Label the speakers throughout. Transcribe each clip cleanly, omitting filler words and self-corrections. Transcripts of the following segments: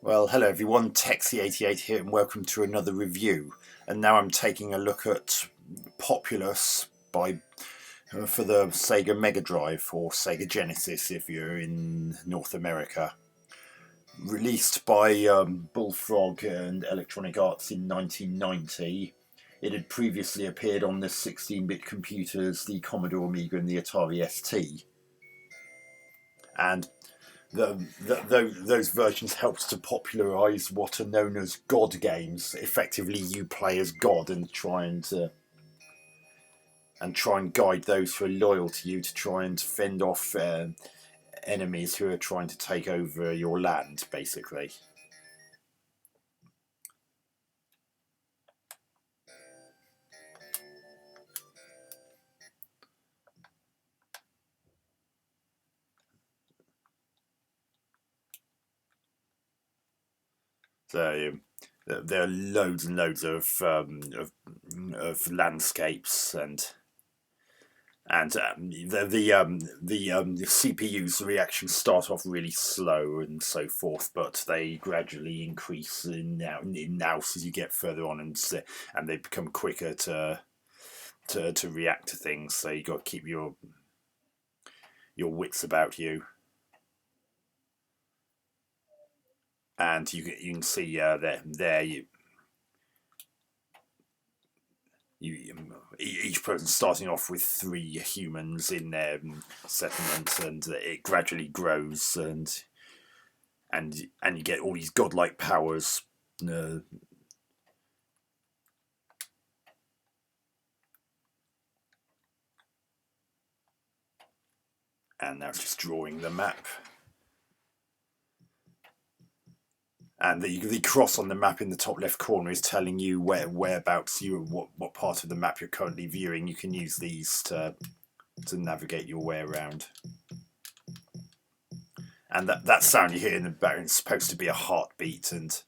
Speaker 1: Well, hello everyone, Texie88 here and welcome to another review. And now I'm taking a look at Populous for the Sega MegaDrive or Sega Genesis if you're in North America. Released by Bullfrog and Electronic Arts in 1990. It had previously appeared on the 16-bit computers, the Commodore Amiga and the Atari ST. And those versions helped to popularise what are known as God games. Effectively, you play as God and try and guide those who are loyal to you to try and fend off enemies who are trying to take over your land, basically. So there are loads and loads of landscapes and the CPU's reactions start off really slow and so forth, but they gradually increase in nous as you get further on, and they become quicker to react to things. So you got to keep your wits about you. And you can see each person starting off with 3 humans in their settlement, and it gradually grows, and you get all these godlike powers. And now it's just drawing the map. And the cross on the map in the top left corner is telling you whereabouts what part of the map you're currently viewing. You can use these to navigate your way around. And that sound you hear in the background is supposed to be a heartbeat, and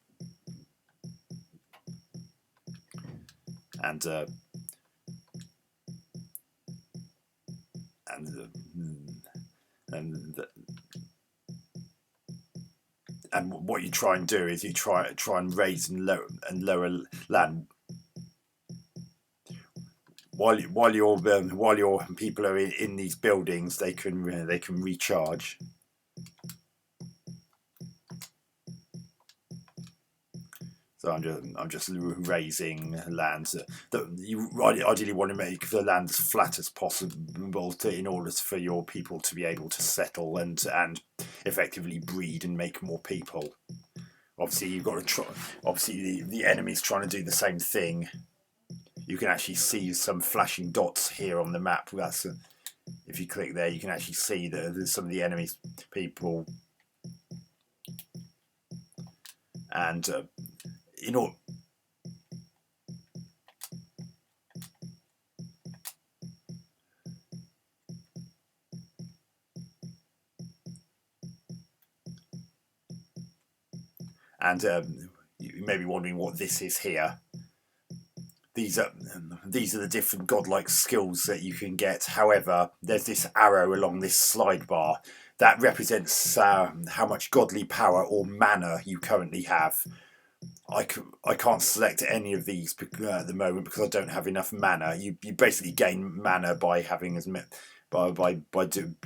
Speaker 1: what you try and do is you try and raise and lower land while your people are in these buildings. They can recharge. So I'm just raising land. You ideally want to make the land as flat as possible in order for your people to be able to settle and effectively breed and make more people. Obviously, you've got to try. Obviously, the enemy's trying to do the same thing. You can actually see some flashing dots here on the map. If you click there, you can actually see that there's some of the enemy's people. And you may be wondering what this is here. These are the different godlike skills that you can get. However, there's this arrow along this slide bar that represents how much godly power or mana you currently have. I can't select any of these at the moment because I don't have enough mana. You basically gain mana by having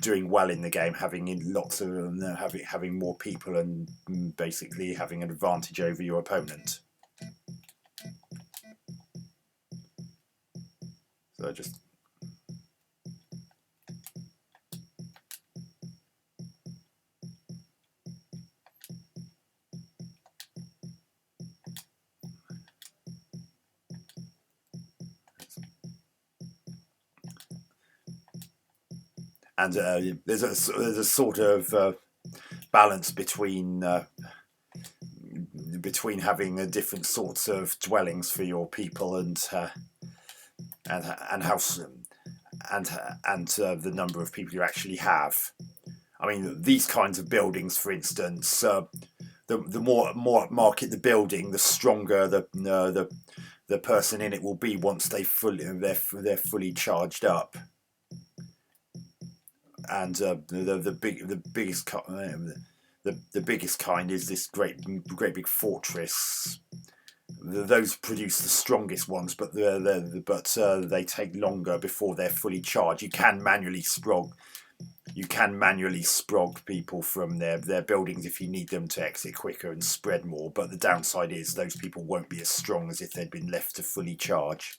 Speaker 1: doing well in the game, having lots of having more people, and basically having an advantage over your opponent. So I just and there's a sort of balance between having different sorts of dwellings for your people and house and the number of people you actually have. I mean, these kinds of buildings, for instance, the more market the building, the stronger the person in it will be once they're fully charged up. And the biggest The biggest kind is this great big fortress. Those produce the strongest ones, but they take longer before they're fully charged. You can manually sprog people from their buildings if you need them to exit quicker and spread more. But the downside is those people won't be as strong as if they'd been left to fully charge.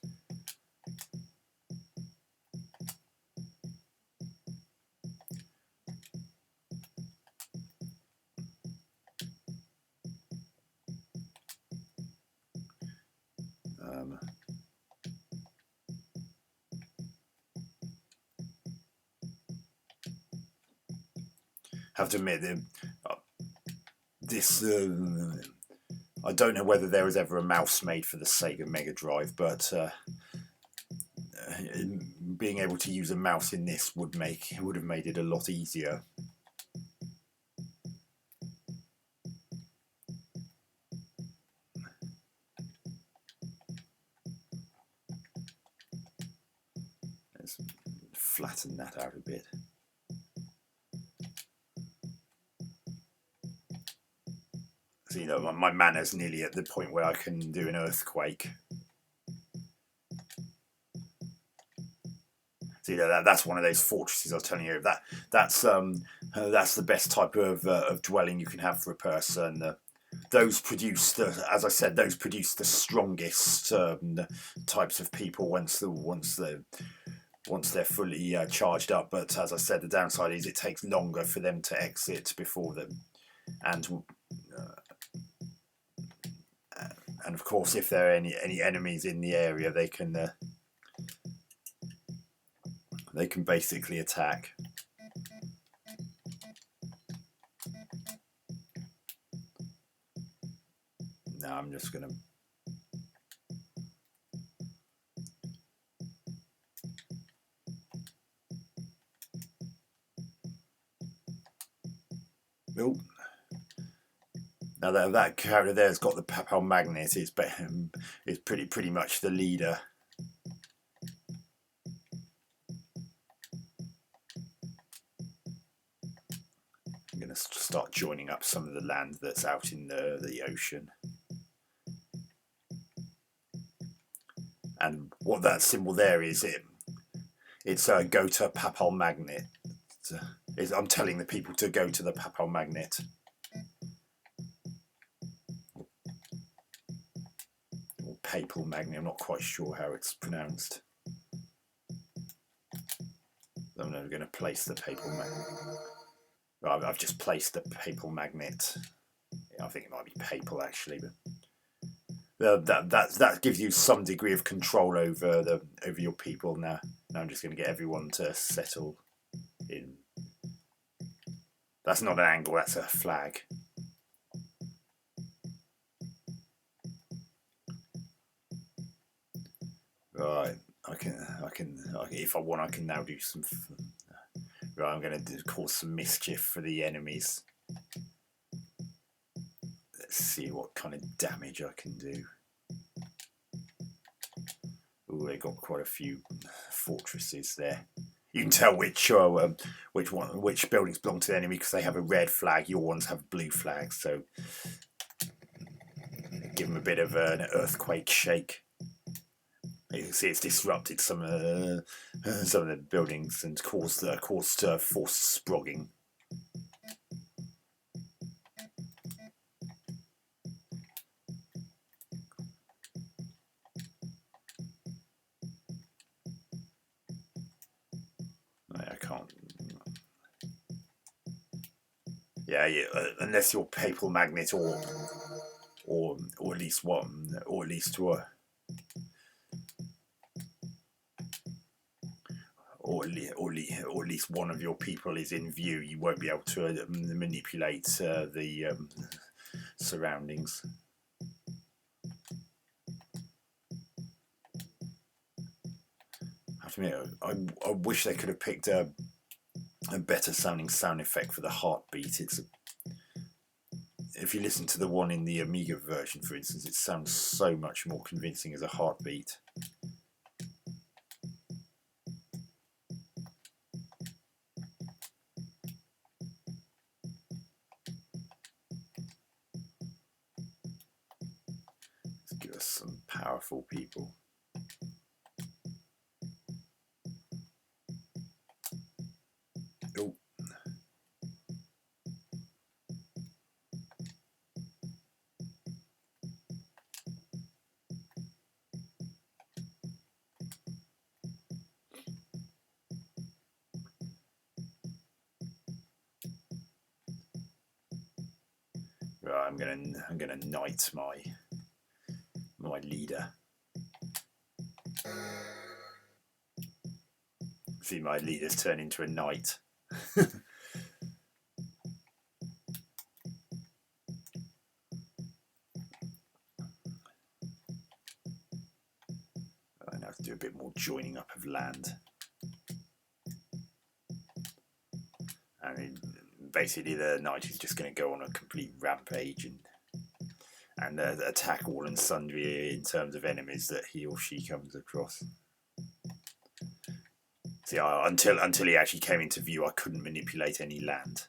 Speaker 1: Have to admit this. I don't know whether there was ever a mouse made for the Sega MegaDrive, but being able to use a mouse in this would have made it a lot easier. Let's flatten that out a bit. So, you know, my mana's nearly at the point where I can do an earthquake. So, you know, that's one of those fortresses I was telling you. That's the best type of dwelling you can have for a person. Those produce as I said, those produce the strongest types of people once they're fully charged up. But as I said, the downside is it takes longer for them to exit before them, and of course, if there are any enemies in the area, they can basically attack. Now I'm just gonna. Oh. Now that character there's got the Papal Magnet. It's pretty much the leader. I'm going to start joining up some of the land that's out in the ocean. And what that symbol there is, it's go to Papal Magnet. I'm telling the people to go to the Papal Magnet. Papal Magnet, I'm not quite sure how it's pronounced. I'm never going to place the Papal Magnet. Well, I've just placed the Papal Magnet. I think it might be Papal actually, but that gives you some degree of control over your people. Now I'm just going to get everyone to settle in. That's not an angle, that's a flag. Right, I can if I want, I can now do some. Right, I'm going to cause some mischief for the enemies. Let's see what kind of damage I can do. Oh, they got quite a few fortresses there. You can tell which buildings belong to the enemy because they have a red flag. Your ones have blue flags, so give them a bit of an earthquake shake. You can see it's disrupted some of the buildings and caused forced sprogging. I can't. Yeah, unless you're Papal Magnet or at least one, or at least or at least one of your people is in view, you won't be able to manipulate the surroundings. I have to admit, I wish they could have picked a better sounding sound effect for the heartbeat. If you listen to the one in the Amiga version, for instance, it sounds so much more convincing as a heartbeat. some powerful people. Oh. Right, I'm gonna knight my leader. See, my leader's turn into a knight. I now have to do a bit more joining up of land. And basically the knight is just going to go on a complete rampage and attack all and sundry in terms of enemies that he or she comes across. See, until he actually came into view, I couldn't manipulate any land.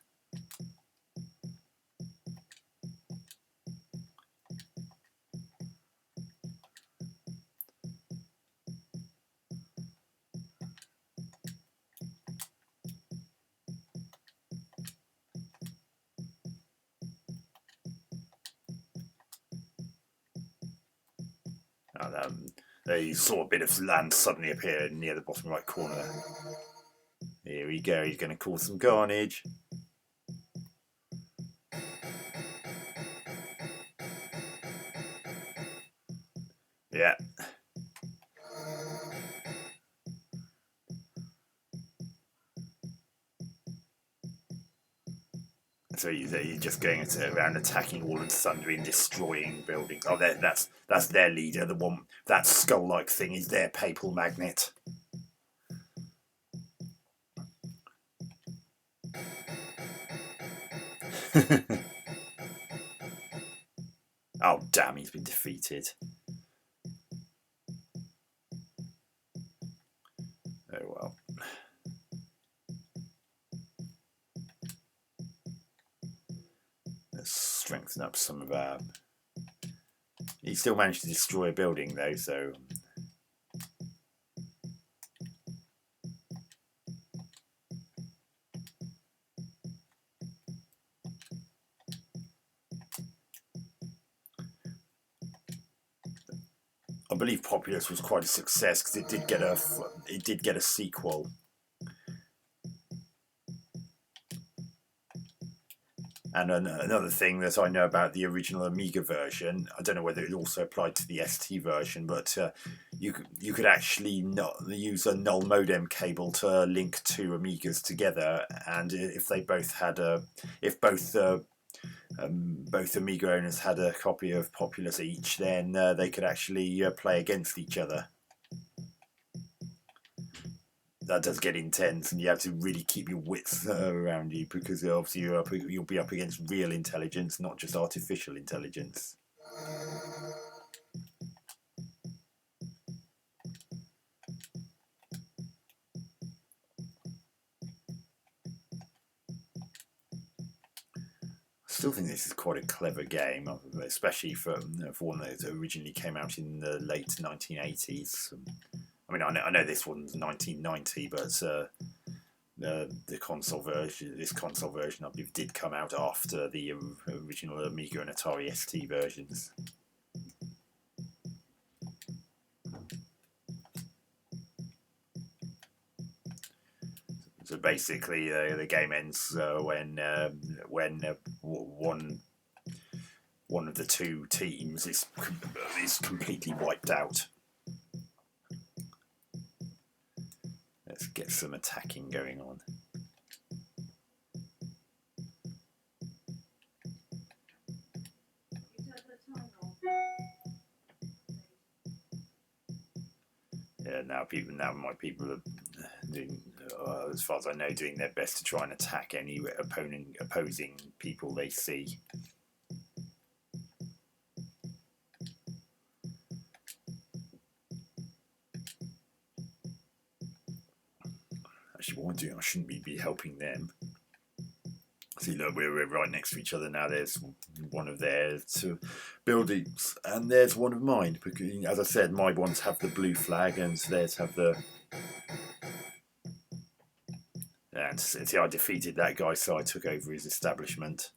Speaker 1: You saw a bit of land suddenly appear near the bottom right corner. Here we go, he's going to cause some carnage. Yeah. So he's just going around attacking all and sundry and destroying buildings. Oh, that's their leader. The one, that skull-like thing is their papal magnet. Oh damn, he's been defeated. Oh well. Let's strengthen up some of our... He still managed to destroy a building though, so... I believe Populous was quite a success because it did get a sequel. And another thing that I know about the original Amiga version, I don't know whether it also applied to the ST version, but you could actually not use a null modem cable to link two Amigas together, and if they both had both Amiga owners had a copy of Populous each, then they could actually play against each other. That does get intense, and you have to really keep your wits around you, because obviously you'll be up against real intelligence, not just artificial intelligence. I still think this is quite a clever game, especially for one that originally came out in the late 1980s. I mean, I know this one's 1990, but this console version, I believe, did come out after the original Amiga and Atari ST versions. So basically, the game ends when one of the two teams is completely wiped out. Let's get some attacking going on. Yeah, now my people are doing, as far as I know, doing their best to try and attack any opposing people they see. Actually, what I'm doing, I shouldn't be helping them. See, look, we're right next to each other now. There's one of their two buildings, and there's one of mine. Because, as I said, my ones have the blue flag, and theirs have the. And see, I defeated that guy, so I took over his establishment.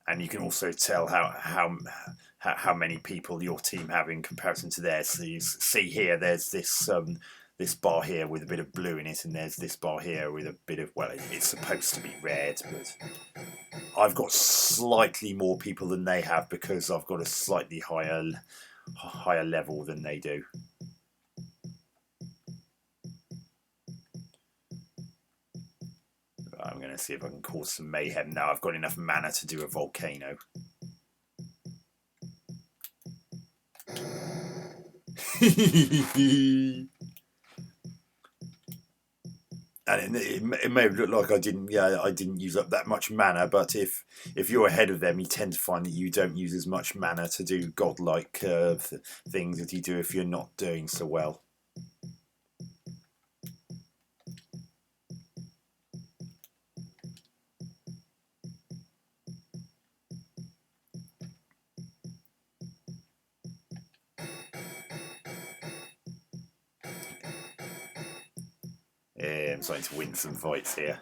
Speaker 1: And you can also tell how many people your team have in comparison to theirs. So you see here, there's this bar here with a bit of blue in it, and there's this bar here with a bit of, well, it's supposed to be red, but I've got slightly more people than they have because I've got a slightly higher level than they do. I'm going to see if I can cause some mayhem now. I've got enough mana to do a volcano. And it may have looked like I didn't use up that much mana, but if you're ahead of them, you tend to find that you don't use as much mana to do godlike things as you do if you're not doing so well. I'm starting to win some fights here.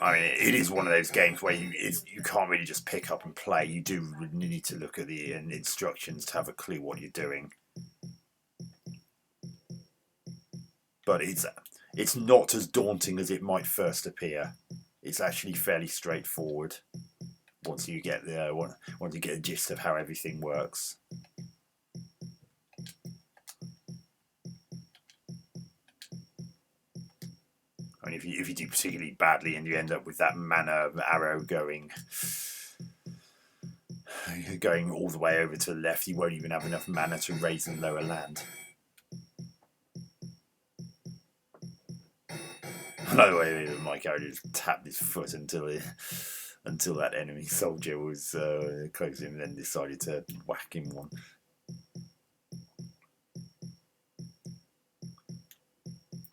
Speaker 1: I mean, it is one of those games where you can't really just pick up and play. You do need to look at the instructions to have a clue what you're doing. But it's not as daunting as it might first appear. It's actually fairly straightforward once you get the gist of how everything works. I mean, if you do particularly badly and you end up with that mana arrow going all the way over to the left, you won't even have enough mana to raise and lower land. By the way, my character just tapped his foot until that enemy soldier was close to him, and then decided to whack him one.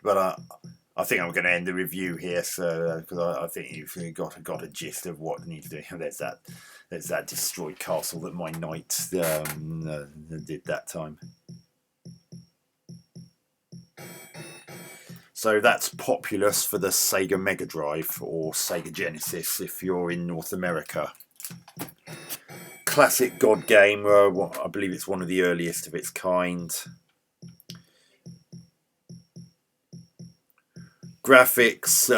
Speaker 1: But I think I'm going to end the review here, so because I think you've got a gist of what needs to do. There's that destroyed castle that my knight did that time. So that's Populous for the Sega MegaDrive or Sega Genesis if you're in North America. Classic God game. I believe it's one of the earliest of its kind. Graphics,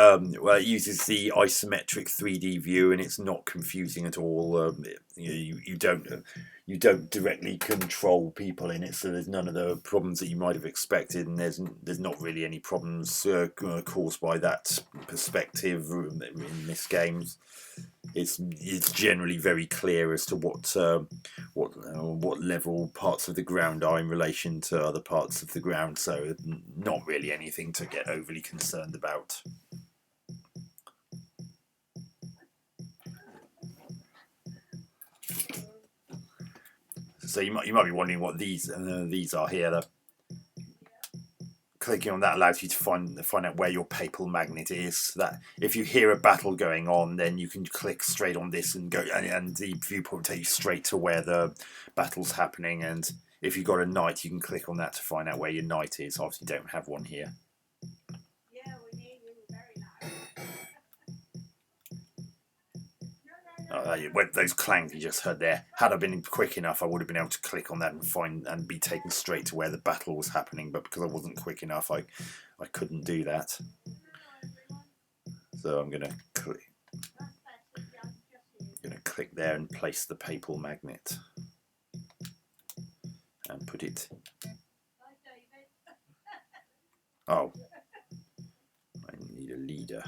Speaker 1: well, it uses the isometric 3D view, and it's not confusing at all. You don't directly control people in it, so there's none of the problems that you might have expected, and there's not really any problems caused by that perspective in this game. It's generally very clear as to what level parts of the ground are in relation to other parts of the ground, so not really anything to get overly concerned about. So you might be wondering what these are here. Clicking on that allows you to find out where your papal magnet is. So that if you hear a battle going on, then you can click straight on this and go, and the viewport will take you straight to where the battle's happening. And if you've got a knight, you can click on that to find out where your knight is. Obviously, you don't have one here.
Speaker 2: Yeah, we hear you very loud.
Speaker 1: Those clangs you just heard there. Had I been quick enough, I would have been able to click on that and be taken straight to where the battle was happening. But because I wasn't quick enough, I couldn't do that. So I'm going to click there and place the papal magnet and put it. Oh, I need a leader.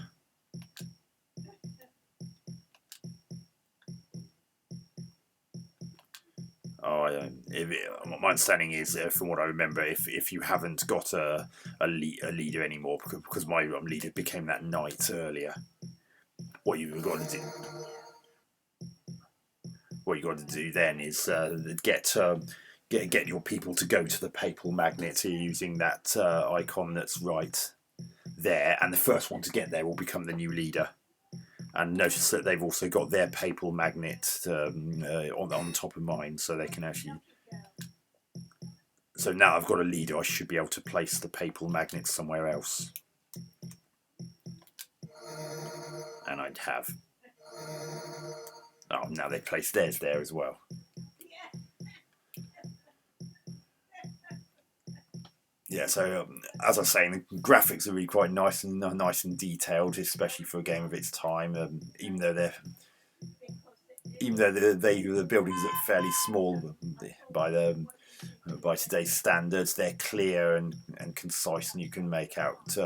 Speaker 1: My understanding is, from what I remember, if you haven't got a leader anymore, because my leader became that knight earlier, what you've got to do, then is get your people to go to the papal magnet using that icon that's right there, and the first one to get there will become the new leader. And notice that they've also got their papal magnet on top of mine, so they can actually. So now I've got a leader, I should be able to place the papal magnet somewhere else. And I'd have. Oh, now they placed theirs there as well. Yeah, so as I was saying, the graphics are really quite nice and detailed, especially for a game of its time. Even though the buildings are fairly small by today's standards, they're clear and concise, and you can make out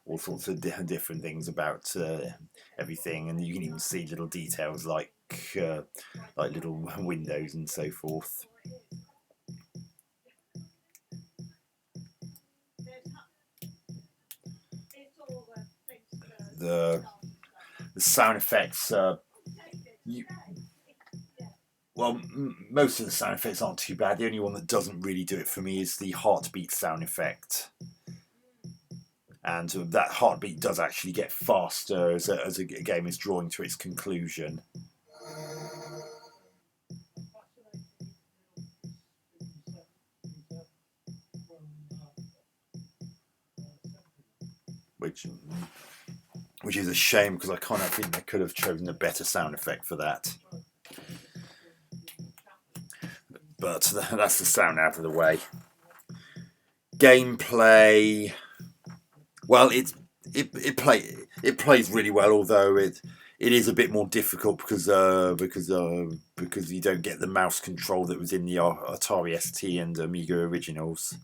Speaker 1: all sorts of different things about everything, and you can even see little details like little windows and so forth. The sound effects, most of the sound effects aren't too bad. The only one that doesn't really do it for me is the heartbeat sound effect. And that heartbeat does actually get faster as a game is drawing to its conclusion. Which is a shame, because I kind of think they could have chosen a better sound effect for that. But that's the sound out of the way. Gameplay, well, it plays really well, although it is a bit more difficult because you don't get the mouse control that was in the Atari ST and Amiga originals.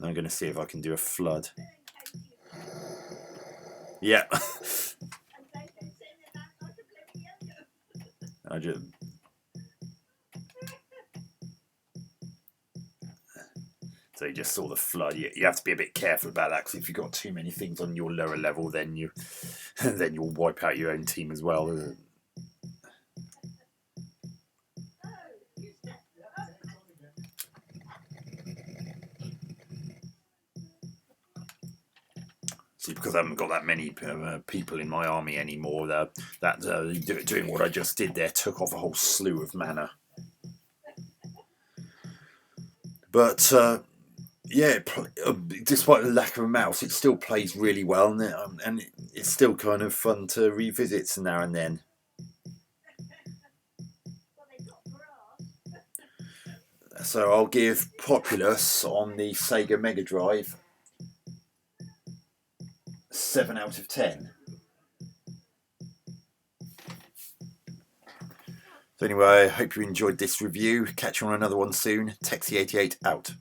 Speaker 1: I'm going to see if I can do a flood. Yeah. So you just saw the flood. You have to be a bit careful about that, because if you've got too many things on your lower level, then you'll wipe out your own team as well. See, because I haven't got that many people in my army anymore, doing what I just did there took off a whole slew of mana. But yeah, despite the lack of a mouse, it still plays really well, and it's still kind of fun to revisit now and then. So I'll give Populous on the Sega MegaDrive 7 out of 10. So anyway, I hope you enjoyed this review. Catch you on another one soon. Texie88 out.